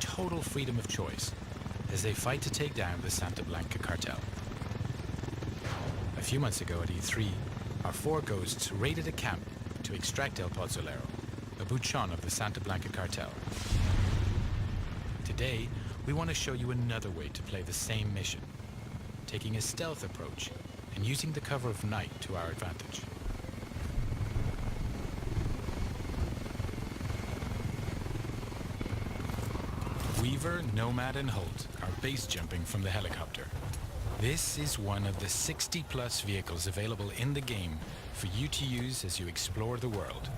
total freedom of choice as they fight to take down the Santa Blanca cartel. A few months ago at E3, our 4 ghosts raided a camp to extract El Pozzolero, a buchon of the Santa Blanca cartel. Today, we want to show you another way to play the same mission, taking a stealth approach and using the cover of night to our advantage. Weaver, Nomad and Holt are base jumping from the helicopter. This is one of the 60+ vehicles available in the game for you to use as you explore the world.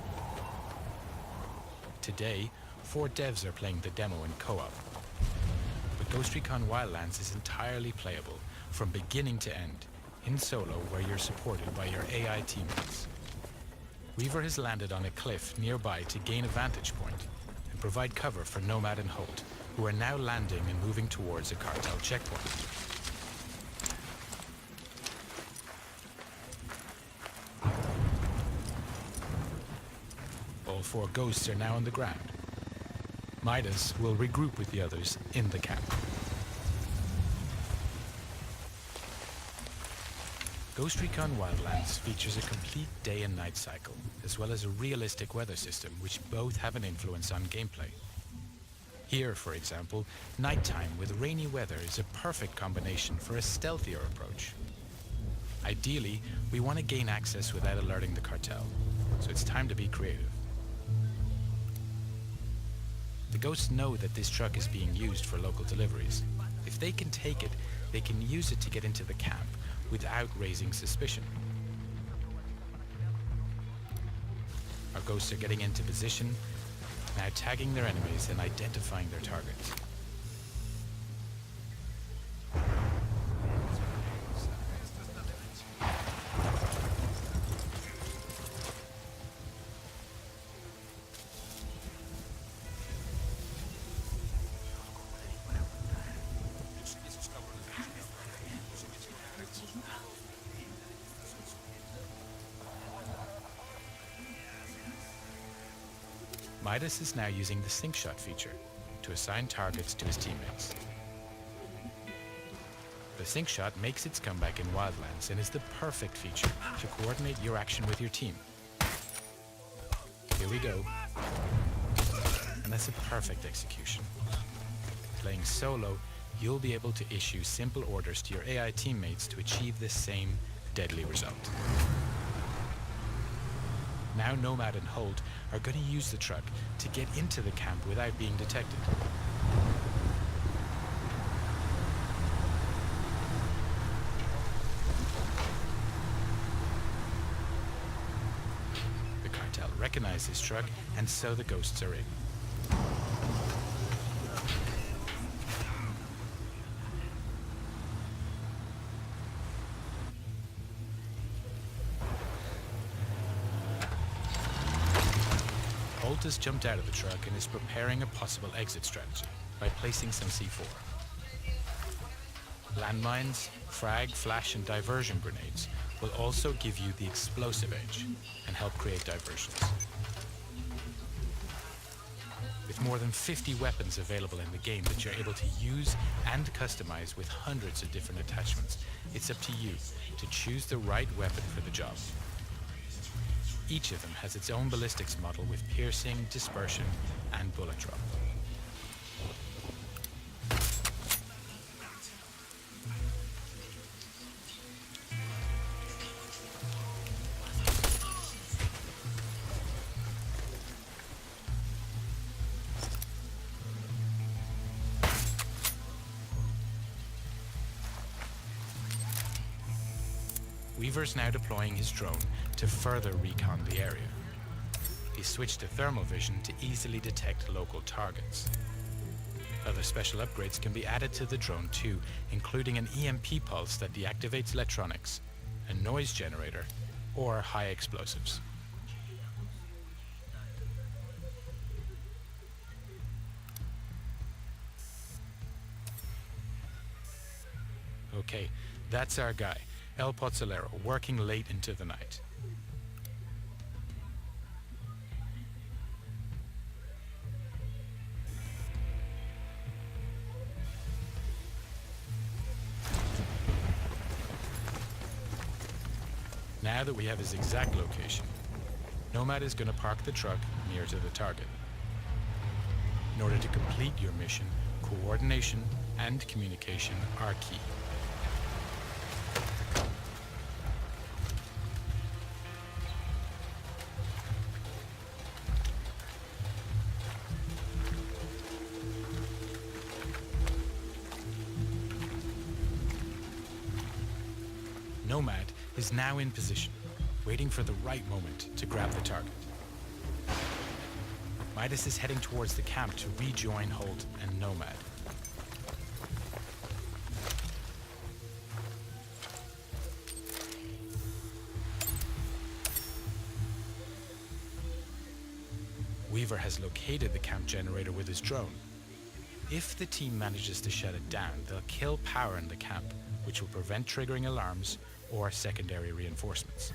Today, 4 devs are playing the demo in co-op. But Ghost Recon Wildlands is entirely playable from beginning to end, in solo where you're supported by your AI teammates. Weaver has landed on a cliff nearby to gain a vantage point and provide cover for Nomad and Holt, who are now landing and moving towards a cartel checkpoint. All 4 ghosts are now on the ground. Midas will regroup with the others in the camp. Ghost Recon Wildlands features a complete day and night cycle, as well as a realistic weather system, which both have an influence on gameplay. Here, for example, nighttime with rainy weather is a perfect combination for a stealthier approach. Ideally, we want to gain access without alerting the cartel, so it's time to be creative. The ghosts know that this truck is being used for local deliveries. If they can take it, they can use it to get into the camp without raising suspicion. Our ghosts are getting into position, now tagging their enemies and identifying their targets. Midas is now using the sync shot feature to assign targets to his teammates. The sync shot makes its comeback in Wildlands and is the perfect feature to coordinate your action with your team. Here we go. And that's a perfect execution. Playing solo, you'll be able to issue simple orders to your AI teammates to achieve the same deadly result. Now Nomad and Holt are going to use the truck to get into the camp without being detected. The cartel recognize this truck, and so the ghosts are in. Holt has jumped out of the truck and is preparing a possible exit strategy by placing some C4. Landmines, frag, flash and diversion grenades will also give you the explosive edge and help create diversions. With more than 50 weapons available in the game that you're able to use and customize with hundreds of different attachments, it's up to you to choose the right weapon for the job. Each of them has its own ballistics model with piercing, dispersion, and bullet drop. Weaver's now deploying his drone to further recon the area. He switched to thermal vision to easily detect local targets. Other special upgrades can be added to the drone too, including an EMP pulse that deactivates electronics, a noise generator, or high explosives. Okay, that's our guy, El Pozzolero, working late into the night. Now that we have his exact location, Nomad is going to park the truck near to the target. In order to complete your mission, coordination and communication are key. Nomad is now in position, waiting for the right moment to grab the target. Midas is heading towards the camp to rejoin Holt and Nomad. Weaver has located the camp generator with his drone. If the team manages to shut it down, they'll kill power in the camp, which will prevent triggering alarms or secondary reinforcements.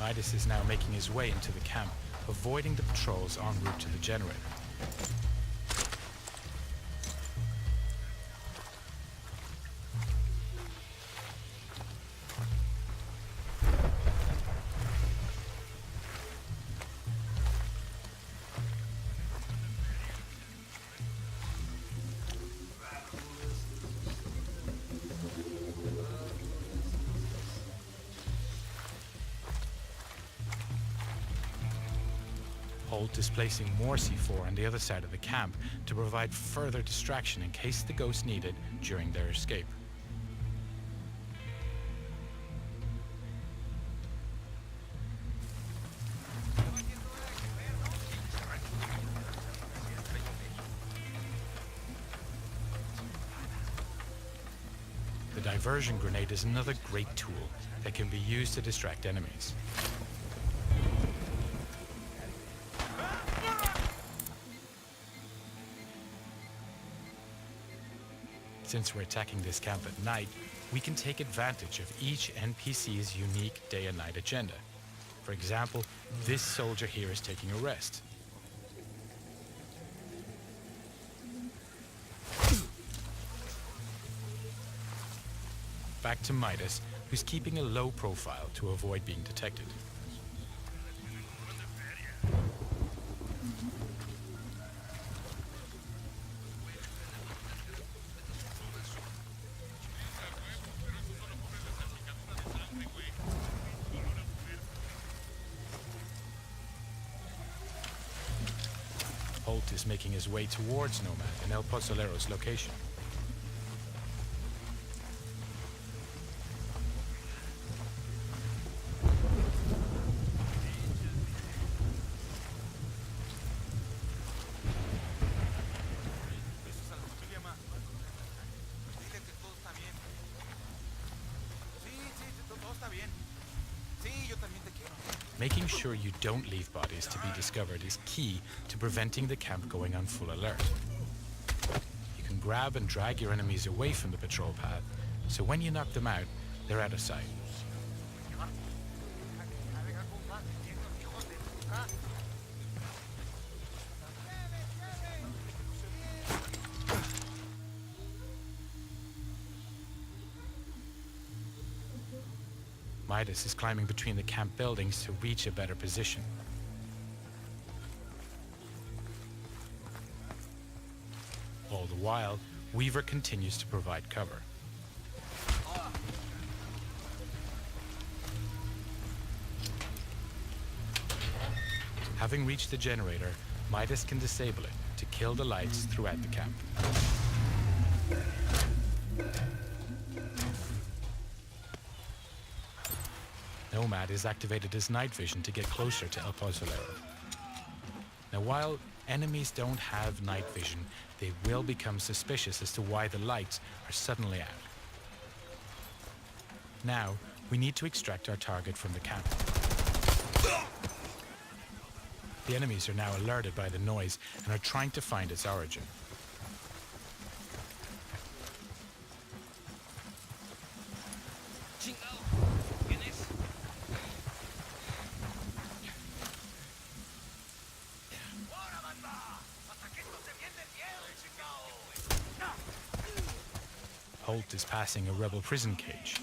Midas is now making his way into the camp, avoiding the patrols en route to the generator. Holt is placing more C4 on the other side of the camp to provide further distraction in case the ghosts need it during their escape. The diversion grenade is another great tool that can be used to distract enemies. Since we're attacking this camp at night, we can take advantage of each NPC's unique day and night agenda. For example, this soldier here is taking a rest. Back to Midas, who's keeping a low profile to avoid being detected. Holt is making his way towards Nomad and El Pozolero's location. Making sure you don't leave bodies to be discovered is key to preventing the camp going on full alert. You can grab and drag your enemies away from the patrol path, so when you knock them out, they're out of sight. Midas is climbing between the camp buildings to reach a better position. All the while, Weaver continues to provide cover. Having reached the generator, Midas can disable it to kill the lights throughout the camp. Nomad has activated his night vision to get closer to El Pozolero. Now, while enemies don't have night vision, they will become suspicious as to why the lights are suddenly out. Now, we need to extract our target from the camp. The enemies are now alerted by the noise and are trying to find its origin. Colt is passing a rebel prison cage.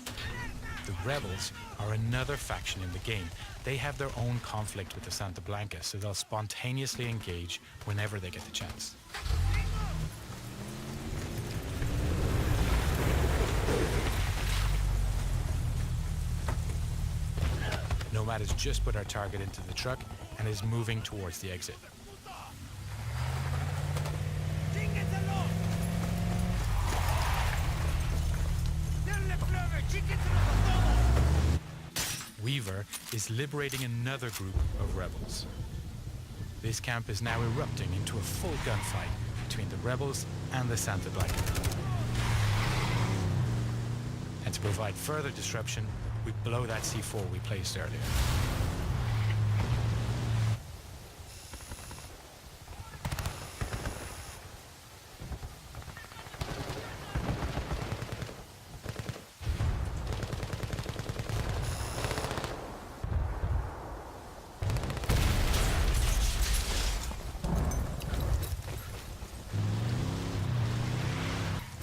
The rebels are another faction in the game. They have their own conflict with the Santa Blanca, so they'll spontaneously engage whenever they get the chance. Nomad has just put our target into the truck and is moving towards the exit. Weaver is liberating another group of rebels. This camp is now erupting into a full gunfight between the rebels and the Santa Blanca. And to provide further disruption, we blow that C4 we placed earlier.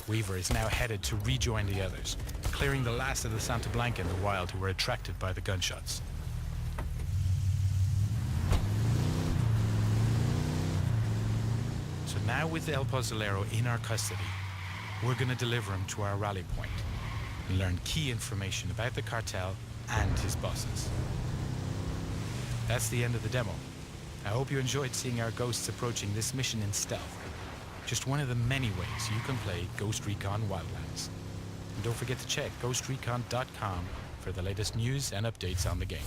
Weaver is now headed to rejoin the others, clearing the last of the Santa Blanca in the wild who were attracted by the gunshots. So now with El Pozolero in our custody, we're going to deliver him to our rally point and learn key information about the cartel and his bosses. That's the end of the demo. I hope you enjoyed seeing our ghosts approaching this mission in stealth. Just one of the many ways you can play Ghost Recon Wildlands. And don't forget to check ghostrecon.com for the latest news and updates on the game.